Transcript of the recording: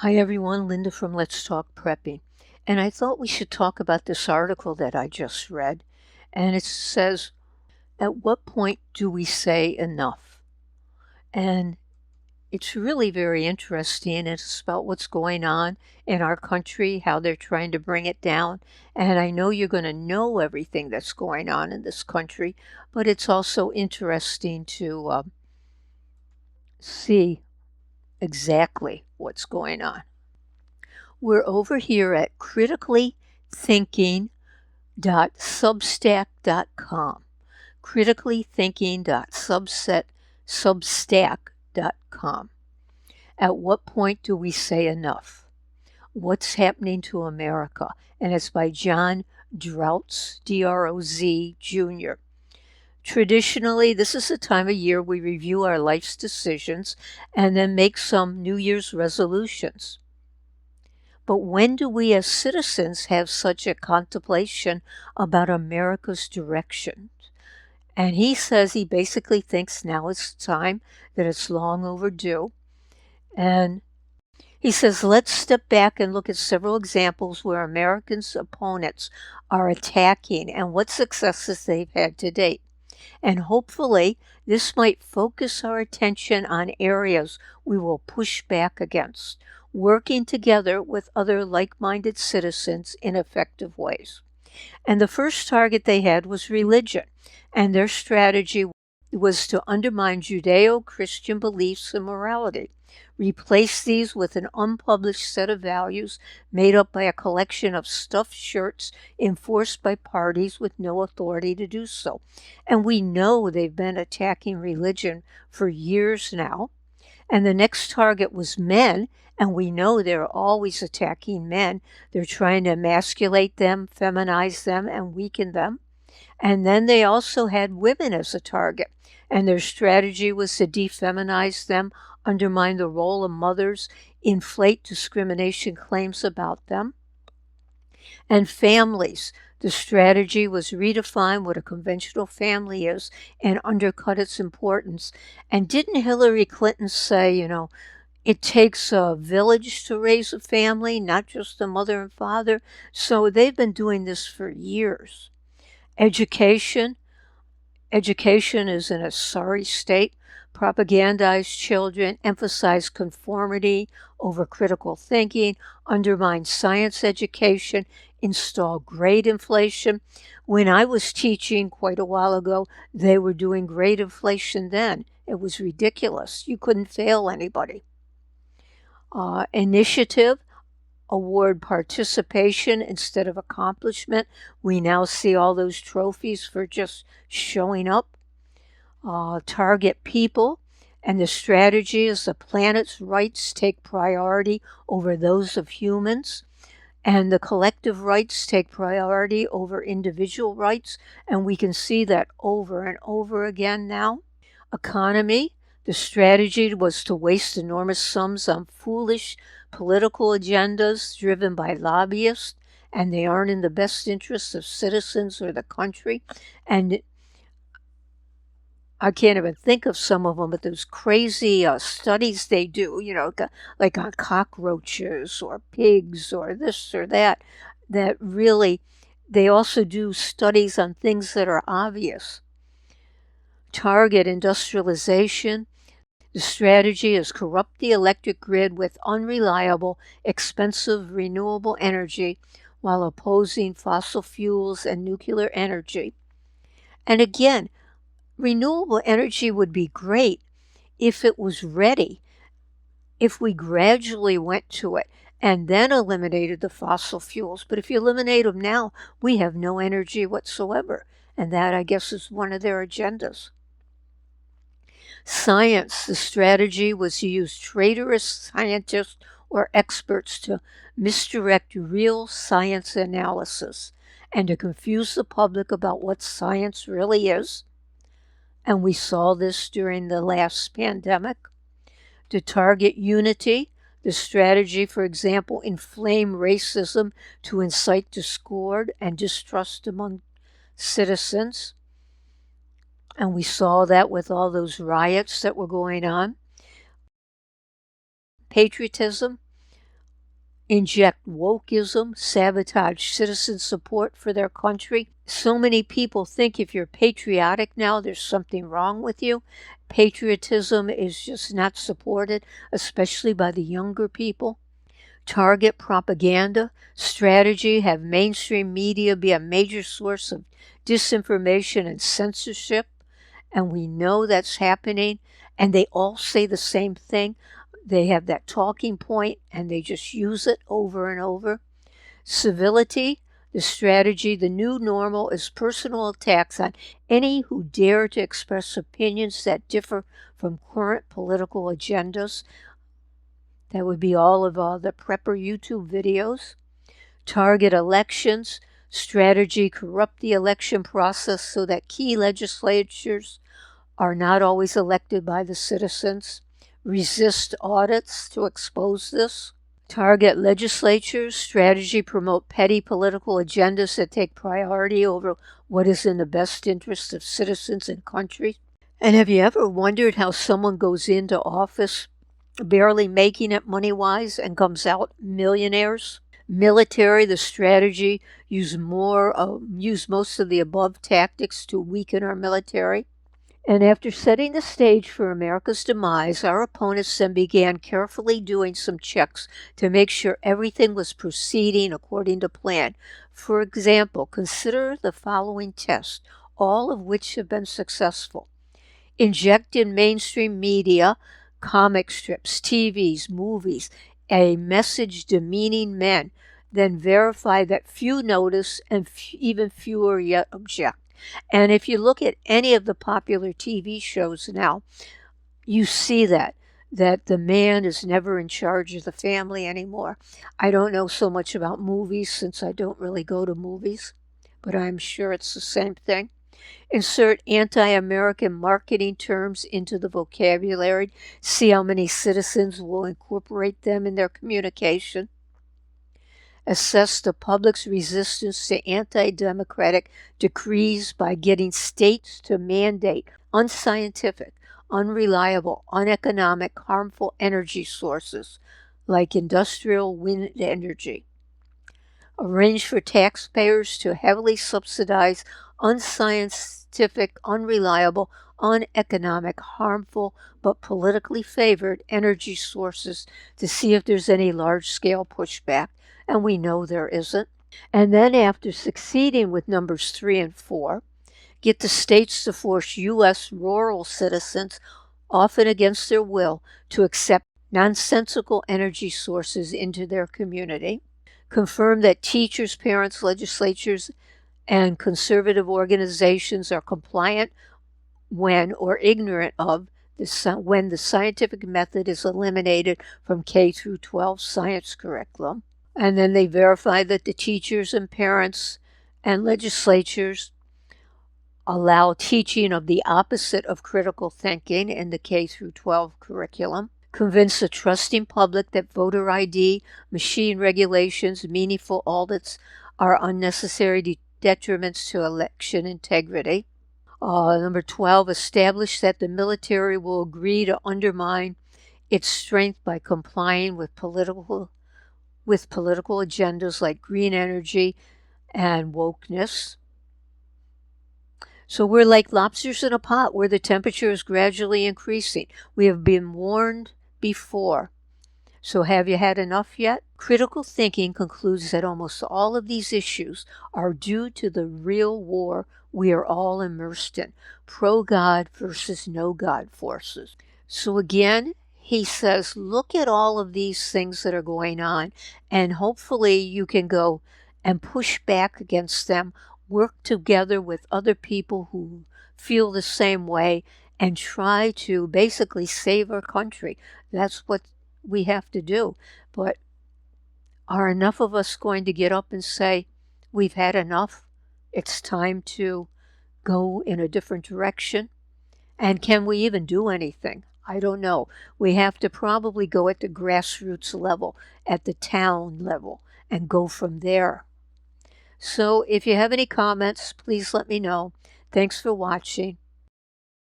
Hi everyone, Linda from Let's Talk Prepping. And I thought we should talk about this article that I just read. And it says, at what point do we say enough? And it's really very interesting. It's about what's going on in our country, how they're trying to bring it down. And I know you're going to know everything that's going on in this country, but it's also interesting to see exactly what's going on. We're over here at criticallythinking.substack.com. criticallythinking.substack.com. At what point do we say enough? What's happening to America? And it's by John Drozd, D-R-O-Z, Jr. Traditionally, this is the time of year we review our life's decisions and then make some New Year's resolutions. But when do we as citizens have such a contemplation about America's direction? And he says he basically thinks now is the time, that it's long overdue. And he says, let's step back and look at several examples where Americans' opponents are attacking and what successes they've had to date. And hopefully, this might focus our attention on areas we will push back against, working together with other like-minded citizens in effective ways. And the first target they had was religion, and their strategy was to undermine Judeo-Christian beliefs and morality, replace these with an unpublished set of values made up by a collection of stuffed shirts enforced by parties with no authority to do so. And we know they've been attacking religion for years now. And the next target was men, and we know they're always attacking men. They're trying to emasculate them, feminize them, and weaken them. And then they also had women as a target, and their strategy was to defeminize them, undermine the role of mothers, inflate discrimination claims about them. And families, the strategy was redefine what a conventional family is and undercut its importance. And didn't Hillary Clinton say, it takes a village to raise a family, not just a mother and father? So they've been doing this for years. Education is in a sorry state. Propagandize children, emphasize conformity over critical thinking, undermine science education, install grade inflation. When I was teaching quite a while ago, they were doing grade inflation then. It was ridiculous. You couldn't fail anybody. Initiative, award participation instead of accomplishment. We now see all those trophies for just showing up. Target people, and the strategy is the planet's rights take priority over those of humans, and the collective rights take priority over individual rights, and we can see that over and over again now. Economy, the strategy was to waste enormous sums on foolish political agendas driven by lobbyists, and they aren't in the best interests of citizens or the country. And I can't even think of some of them, but those crazy studies they do, like on cockroaches or pigs or this or that really, they also do studies on things that are obvious. Target industrialization. The strategy is corrupt the electric grid with unreliable, expensive renewable energy while opposing fossil fuels and nuclear energy. And again, renewable energy would be great if it was ready, if we gradually went to it and then eliminated the fossil fuels. But if you eliminate them now, we have no energy whatsoever. And that, I guess, is one of their agendas. Science, the strategy was to use traitorous scientists or experts to misdirect real science analysis and to confuse the public about what science really is. And we saw this during the last pandemic. To target unity, the strategy, for example, inflame racism to incite discord and distrust among citizens. And we saw that with all those riots that were going on. Patriotism, inject wokeism, sabotage citizen support for their country. So many people think if you're patriotic now, there's something wrong with you. Patriotism is just not supported, especially by the younger people. Target propaganda strategy, have mainstream media be a major source of disinformation and censorship. And we know that's happening, and they all say the same thing. They have that talking point, and they just use it over and over. Civility, the strategy, the new normal is personal attacks on any who dare to express opinions that differ from current political agendas. That would be all of the prepper YouTube videos. Target elections, strategy, corrupt the election process so that key legislatures are not always elected by the citizens. Resist audits to expose this. Target legislatures, strategy, promote petty political agendas that take priority over what is in the best interest of citizens and country. And have you ever wondered how someone goes into office barely making it money-wise and comes out millionaires? Military, the strategy, use most of the above tactics to weaken our military. And after setting the stage for America's demise, our opponents then began carefully doing some checks to make sure everything was proceeding according to plan. For example, consider the following tests, all of which have been successful. Inject in mainstream media, comic strips, TVs, movies, a message demeaning men, then verify that few notice and even fewer yet object. And if you look at any of the popular TV shows now, you see that the man is never in charge of the family anymore. I don't know so much about movies since I don't really go to movies, but I'm sure it's the same thing. Insert anti-American marketing terms into the vocabulary. See how many citizens will incorporate them in their communication. Assess the public's resistance to anti-democratic decrees by getting states to mandate unscientific, unreliable, uneconomic, harmful energy sources like industrial wind energy. Arrange for taxpayers to heavily subsidize unscientific, unreliable, uneconomic, harmful, but politically favored energy sources to see if there's any large-scale pushback, and we know there isn't. And then after succeeding with numbers 3 and 4, get the states to force U.S. rural citizens, often against their will, to accept nonsensical energy sources into their community. Confirm that teachers, parents, legislatures, and conservative organizations are compliant when or ignorant of when the scientific method is eliminated from K through 12 science curriculum. And then they verify that the teachers and parents and legislatures allow teaching of the opposite of critical thinking in the K through 12 curriculum. Convince a trusting public that voter ID, machine regulations, meaningful audits are unnecessary detriments to election integrity. Number 12, establish that the military will agree to undermine its strength by complying with political agendas like green energy and wokeness. So we're like lobsters in a pot where the temperature is gradually increasing. We have been warned before. So have you had enough yet? Critical thinking concludes that almost all of these issues are due to the real war we are all immersed in, pro-God versus no-God forces. So again, he says, look at all of these things that are going on, and hopefully you can go and push back against them, work together with other people who feel the same way, and try to basically save our country. That's what we have to do. But are enough of us going to get up and say, we've had enough? It's time to go in a different direction? And can we even do anything? I don't know. We have to probably go at the grassroots level, at the town level, and go from there. So if you have any comments, please let me know. Thanks for watching.